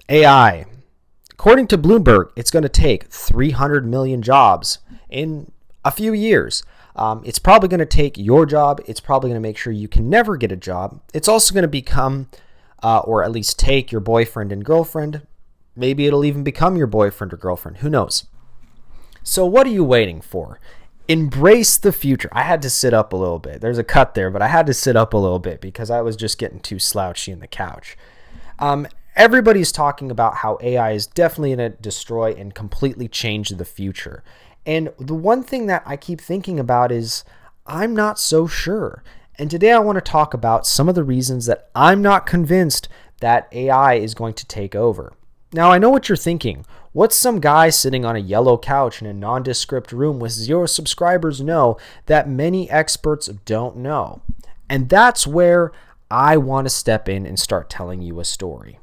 AI. According to Bloomberg, it's going to take 300 million jobs in a few years. It's probably going to take your job. It's probably going to make sure you can never get a job. It's also going to become, or at least take your boyfriend and girlfriend. Maybe it'll even become your boyfriend or girlfriend. Who knows? So what are you waiting for? Embrace the future. I had to sit up a little bit. There's a cut there, but I had to sit up a little bit because I was just getting too slouchy in the couch. Everybody's talking about how AI is definitely going to destroy and completely change the future. And the one thing that I keep thinking about is I'm not so sure. And today I want to talk about some of the reasons that I'm not convinced that AI is going to take over. Now, I know what you're thinking. What's some guy sitting on a yellow couch in a nondescript room with 0 subscribers know that many experts don't know? And that's where I want to step in and start telling you a story.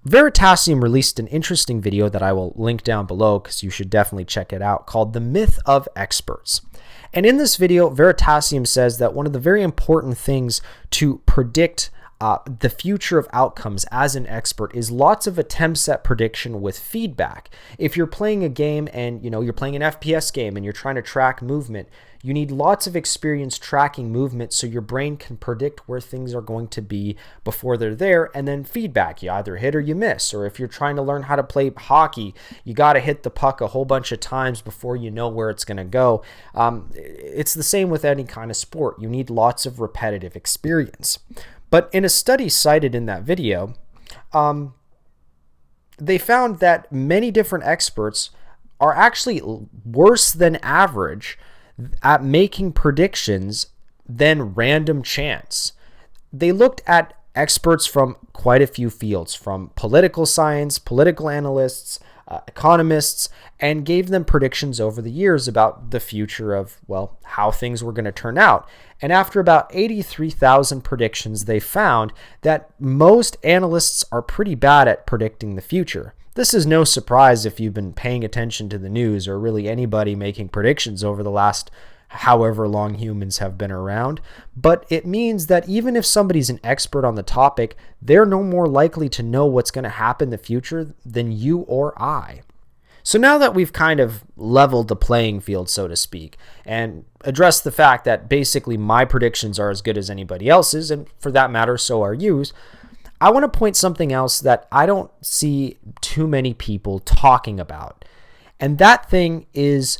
Veritasium released an interesting video that I will link down below because you should definitely check it out, called The Myth of Experts. And in this video, Veritasium says that one of the very important things to predict the future of outcomes as an expert is lots of attempts at prediction with feedback. If you're playing a game and you're playing an FPS game and you're trying to track movement, you need lots of experience tracking movement so your brain can predict where things are going to be before they're there, and then feedback. You either hit or you miss. Or if you're trying to learn how to play hockey, you got to hit the puck a whole bunch of times before you know where it's going to go. It's the same with any kind of sport. You need lots of repetitive experience. But in a study cited in that video, they found that many different experts are actually worse than average at making predictions than random chance. They looked at experts from quite a few fields, from political science, political analysts, economists, and gave them predictions over the years about the future of, how things were going to turn out. And after about 83,000 predictions, they found that most analysts are pretty bad at predicting the future. This is no surprise if you've been paying attention to the news or really anybody making predictions over the last however long humans have been around. But it means that even if somebody's an expert on the topic, they're no more likely to know what's going to happen in the future than you or I. So now that we've kind of leveled the playing field, so to speak, and addressed the fact that basically my predictions are as good as anybody else's, and for that matter, so are yours, I want to point something else that I don't see too many people talking about. And that thing is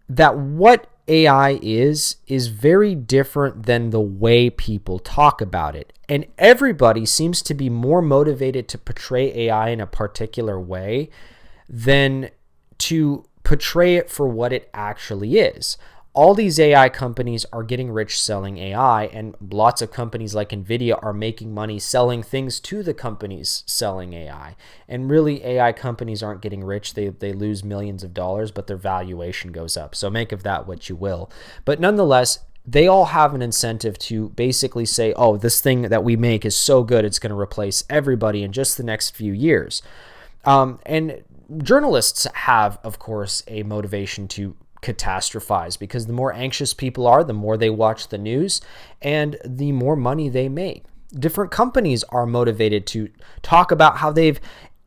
that what AI is very different than the way people talk about it. And everybody seems to be more motivated to portray AI in a particular way than to portray it for what it actually is. All these AI companies are getting rich selling AI, and lots of companies like NVIDIA are making money selling things to the companies selling AI. And really, AI companies aren't getting rich. They lose millions of dollars, but their valuation goes up. So make of that what you will. But nonetheless, they all have an incentive to basically say, oh, this thing that we make is so good, it's going to replace everybody in just the next few years. And journalists have, of course, a motivation to catastrophize, because the more anxious people are, the more they watch the news and the more money they make. Different companies are motivated to talk about how they've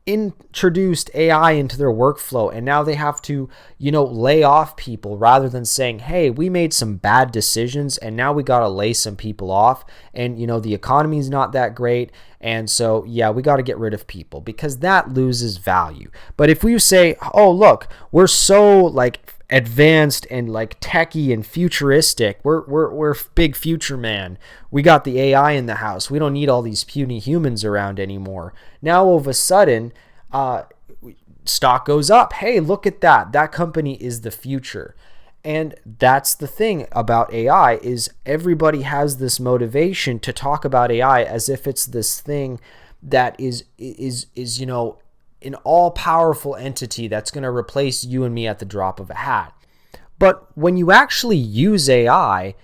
introduced AI into their workflow and now they have to, lay off people, rather than saying, hey, we made some bad decisions and now we got to lay some people off, and the economy is not that great, and so we got to get rid of people, because that loses value. But if we say, oh, look, we're so advanced and techie and futuristic, we're big future man, we got the AI in the house, we don't need all these puny humans around anymore, now all of a sudden stock goes up. Hey, look at that company is the future. And that's the thing about AI, is everybody has this motivation to talk about AI as if it's this thing that is an all-powerful entity that's going to replace you and me at the drop of a hat. But when you actually use AI,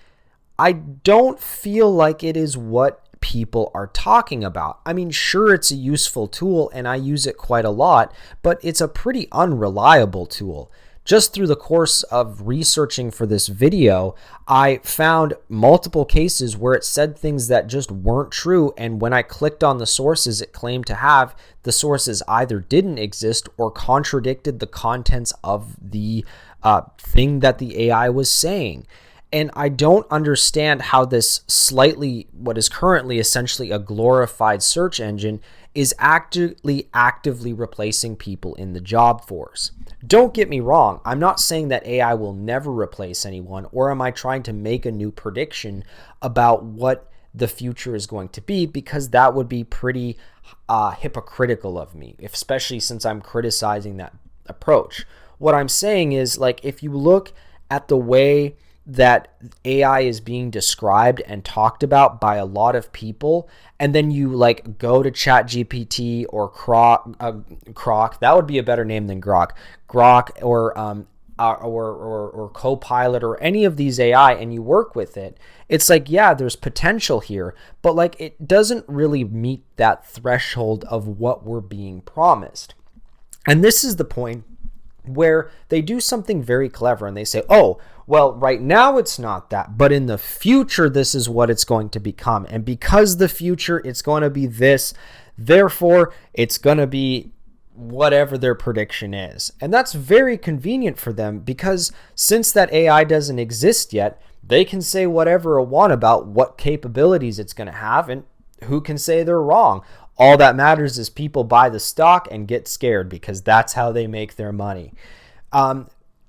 I don't feel like it is what people are talking about. I mean, sure, it's a useful tool and I use it quite a lot, but it's a pretty unreliable tool. just through the course of researching for this video, I found multiple cases where it said things that just weren't true. And when I clicked on the sources it claimed to have, the sources either didn't exist or contradicted the contents of the thing that the AI was saying. And I don't understand how this what is currently essentially a glorified search engine is actively replacing people in the job force. Don't get me wrong, I'm not saying that AI will never replace anyone, or am I trying to make a new prediction about what the future is going to be, because that would be pretty hypocritical of me, especially since I'm criticizing that approach. What I'm saying is, like, if you look at the way that AI is being described and talked about by a lot of people, and then you like go to ChatGPT or Grok, that would be a better name than Grok, or Copilot or any of these AI, and you work with it, it's like, yeah, there's potential here, but like it doesn't really meet that threshold of what we're being promised. And this is the point where they do something very clever and they say, oh, well, right now it's not that, but in the future, this is what it's going to become. And because the future, it's going to be this, therefore, it's going to be whatever their prediction is. And that's very convenient for them, because since that AI doesn't exist yet, they can say whatever they want about what capabilities it's going to have, and who can say they're wrong. All that matters is people buy the stock and get scared, because that's how they make their money.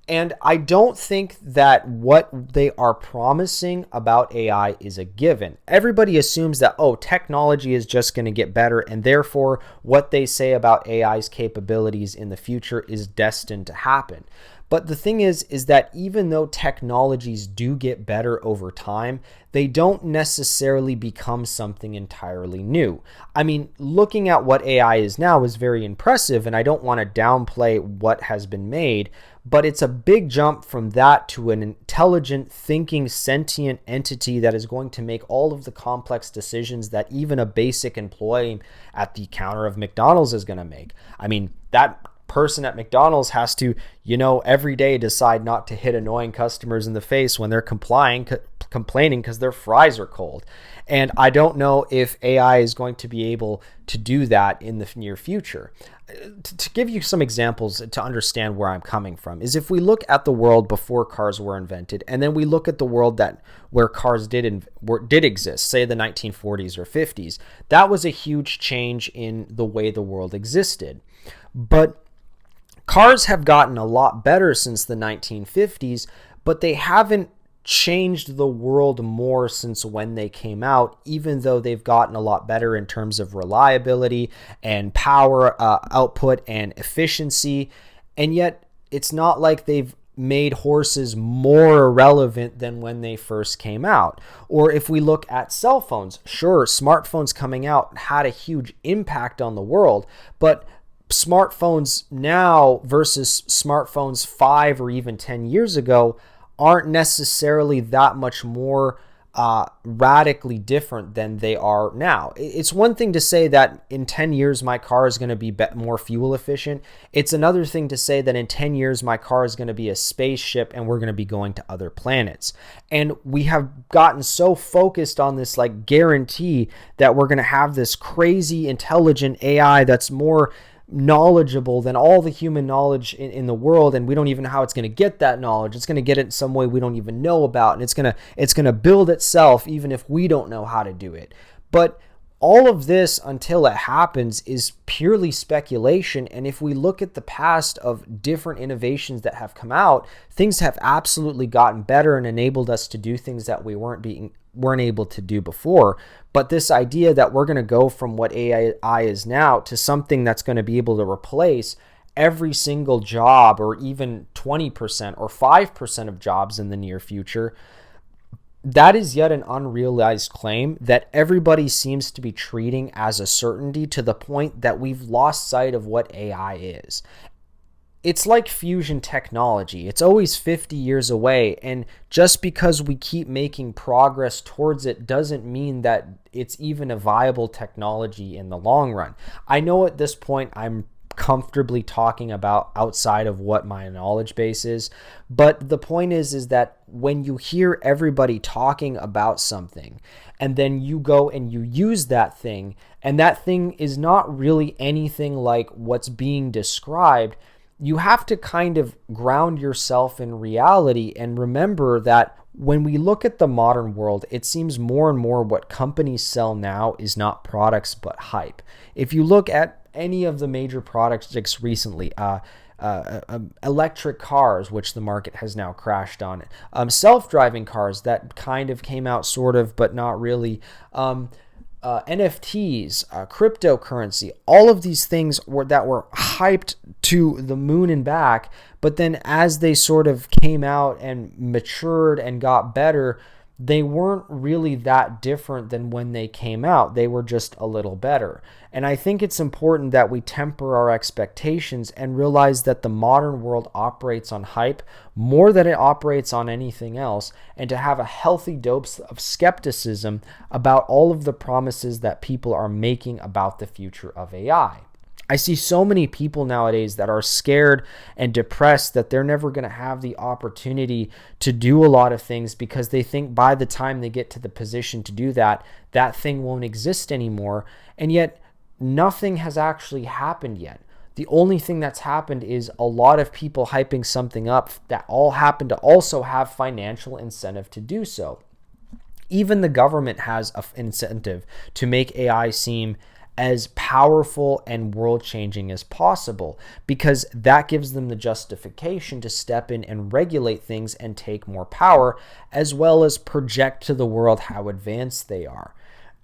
And I don't think that what they are promising about AI is a given. Everybody assumes that, oh, technology is just going to get better, and therefore what they say about AI's capabilities in the future is destined to happen. But the thing is that even though technologies do get better over time, they don't necessarily become something entirely new. I mean, looking at what AI is now is very impressive, and I don't want to downplay what has been made, but it's a big jump from that to an intelligent, thinking, sentient entity that is going to make all of the complex decisions that even a basic employee at the counter of McDonald's is going to make. I mean, that person at McDonald's has to, every day decide not to hit annoying customers in the face when they're complaining because their fries are cold. And I don't know if AI is going to be able to do that in the near future. To give you some examples to understand where I'm coming from, is if we look at the world before cars were invented, and then we look at the world where cars did exist, say the 1940s or 50s, that was a huge change in the way the world existed. But cars have gotten a lot better since the 1950s, but they haven't changed the world more since when they came out, even though they've gotten a lot better in terms of reliability and power output and efficiency. And yet it's not like they've made horses more irrelevant than when they first came out. Or if we look at cell phones, sure, smartphones coming out had a huge impact on the world, but smartphones now versus smartphones 5 or even 10 years ago aren't necessarily that much more radically different than they are now. It's one thing to say that in 10 years my car is going to be more fuel efficient. It's another thing to say that in 10 years my car is going to be a spaceship and we're going to be going to other planets. And we have gotten so focused on this like guarantee that we're going to have this crazy intelligent AI that's more knowledgeable than all the human knowledge in the world, and we don't even know how it's going to get that knowledge. It's going to get it in some way we don't even know about, and it's going to build itself even if we don't know how to do it. But all of this, until it happens, is purely speculation. And if we look at the past of different innovations that have come out, things have absolutely gotten better and enabled us to do things that we weren't able to do before. But this idea that we're going to go from what AI is now to something that's going to be able to replace every single job, or even 20% or 5% of jobs in the near future, that is yet an unrealized claim that everybody seems to be treating as a certainty, to the point that we've lost sight of what AI is. It's like fusion technology. It's always 50 years away, and just because we keep making progress towards it doesn't mean that it's even a viable technology in the long run. I know at this point I'm comfortably talking about outside of what my knowledge base is. But the point is that when you hear everybody talking about something and then you go and you use that thing, and that thing is not really anything like what's being described, you have to kind of ground yourself in reality and remember that when we look at the modern world, it seems more and more what companies sell now is not products but hype. If you look at any of the major projects recently, electric cars, which the market has now crashed on, self-driving cars that kind of came out sort of but not really, NFTs, cryptocurrency, all of these things that were hyped to the moon and back, but then as they sort of came out and matured and got better, they weren't really that different than when they came out. They were just a little better. And I think it's important that we temper our expectations and realize that the modern world operates on hype more than it operates on anything else, and to have a healthy dose of skepticism about all of the promises that people are making about the future of AI. I see so many people nowadays that are scared and depressed that they're never going to have the opportunity to do a lot of things because they think by the time they get to the position to do that, that thing won't exist anymore. And yet nothing has actually happened yet. The only thing that's happened is a lot of people hyping something up that all happen to also have financial incentive to do so. Even the government has an incentive to make AI seem as powerful and world-changing as possible, because that gives them the justification to step in and regulate things and take more power, as well as project to the world how advanced they are.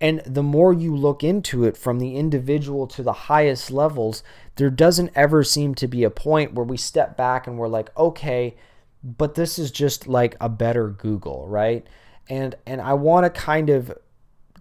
And the more you look into it from the individual to the highest levels, there doesn't ever seem to be a point where we step back and we're like, okay, but this is just like a better Google, right? And I want to kind of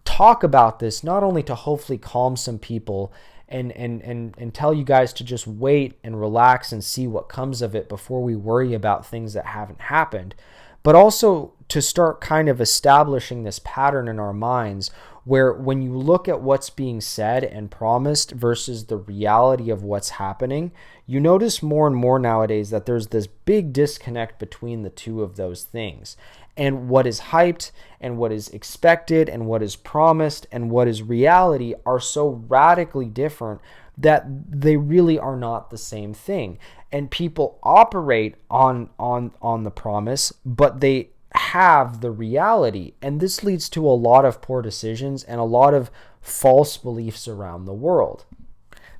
talk about this not only to hopefully calm some people and tell you guys to just wait and relax and see what comes of it before we worry about things that haven't happened, but also to start kind of establishing this pattern in our minds where when you look at what's being said and promised versus the reality of what's happening, you notice more and more nowadays that there's this big disconnect between the two of those things. And what is hyped and what is expected and what is promised and what is reality are so radically different that they really are not the same thing. And people operate on the promise, but they have the reality. And this leads to a lot of poor decisions and a lot of false beliefs around the world.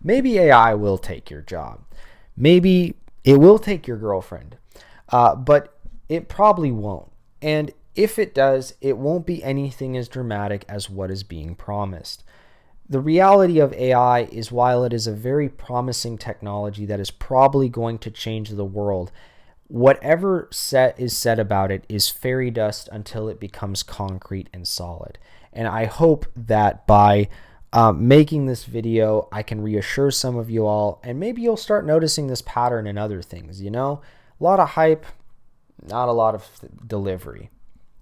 Maybe AI will take your job. Maybe it will take your girlfriend, but it probably won't. And if it does, it won't be anything as dramatic as what is being promised. The reality of AI is, while it is a very promising technology that is probably going to change the world, whatever is said about it is fairy dust until it becomes concrete and solid. And I hope that by making this video, I can reassure some of you all, and maybe you'll start noticing this pattern in other things, you know? A lot of hype, not a lot of delivery.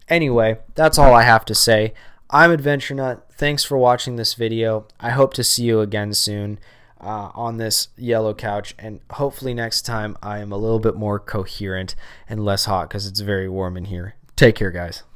Anyway, that's all I have to say. I'm Adventure Nut. Thanks for watching this video. I hope to see you again soon on this yellow couch, and hopefully next time I am a little bit more coherent and less hot because it's very warm in here. Take care, guys.